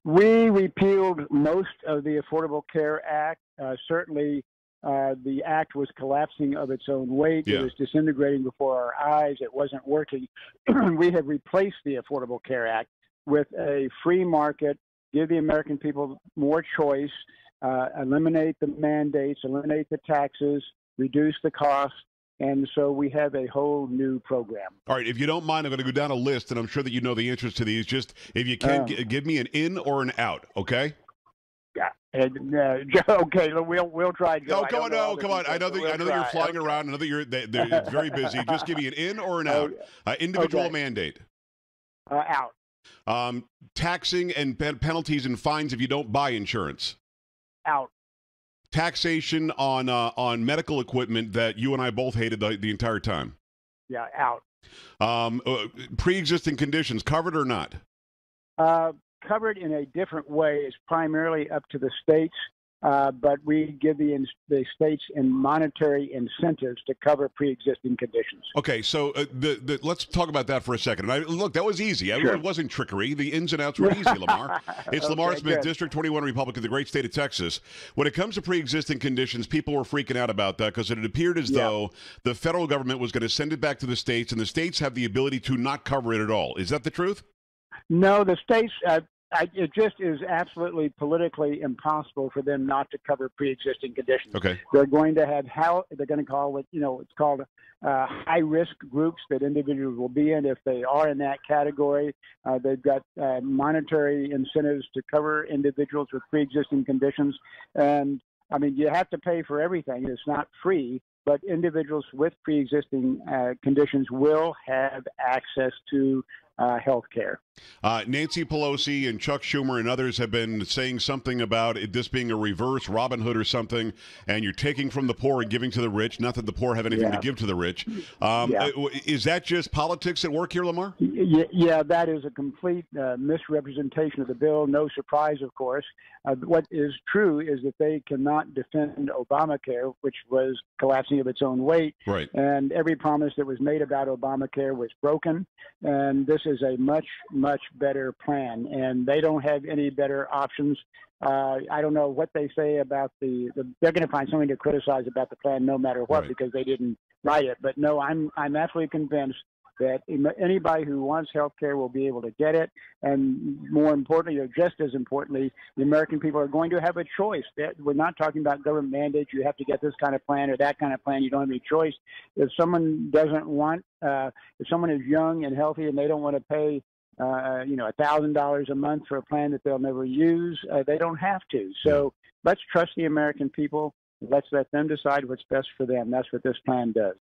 We repealed most of the Affordable Care Act. Certainly, the act was collapsing of its own weight. Yeah. It was disintegrating before our eyes. It wasn't working. We have replaced the Affordable Care Act with a free market, give the American people more choice, eliminate the mandates, eliminate the taxes, reduce the cost. And so we have a whole new program. All right, if you don't mind, I'm going to go down a list, and I'm sure that you know the answers to these. Just if you can, give me an in or an out, okay? Yeah. And, okay, we'll try, Joe. No, come on, no, come on. I know that you're flying around. I know that it's very busy. Just give me an in or an out. Individual mandate. Out. Taxing and penalties and fines if you don't buy insurance. Out. Taxation on medical equipment that you and I both hated the entire time. Yeah, out. Pre-existing conditions, covered or not? Covered in a different way. Is primarily up to the states, but we give the states in monetary incentives to cover pre-existing conditions. Okay, so let's talk about that for a second. Look, that was easy. Sure. It wasn't trickery. The ins and outs were easy, Lamar. It's Okay, Lamar Smith, good. District 21 Republican, the great state of Texas. When it comes to pre-existing conditions, people were freaking out about that because it appeared as though the federal government was going to send it back to the states, and the states have the ability to not cover it at all. Is that the truth? No, the states. It just is absolutely politically impossible for them not to cover pre-existing conditions. Okay. They're going to have they're going to call it, it's called high-risk groups that individuals will be in if they are in that category. They've got monetary incentives to cover individuals with pre-existing conditions. And, I mean, you have to pay for everything. It's not free, but individuals with pre-existing conditions will have access to health care. Nancy Pelosi and Chuck Schumer and others have been saying something about this being a reverse Robin Hood or something, and you're taking from the poor and giving to the rich. Not that the poor have anything to give to the rich. Is that just politics at work here, Lamar? Yeah, that is a complete misrepresentation of the bill. No surprise, of course. What is true is that they cannot defend Obamacare, which was collapsing of its own weight. Right. And every promise that was made about Obamacare was broken. And this is a much, much better plan. And they don't have any better options. I don't know what they say about they're going to find something to criticize about the plan no matter what, because they didn't write it. But no, I'm absolutely convinced that anybody who wants health care will be able to get it. And more importantly, or just as importantly, the American people are going to have a choice. We're not talking about government mandates. You have to get this kind of plan or that kind of plan. You don't have any choice. If someone doesn't want, if someone is young and healthy and they don't want to pay, $1,000 a month for a plan that they'll never use, they don't have to. So let's trust the American people. Let's let them decide what's best for them. That's what this plan does.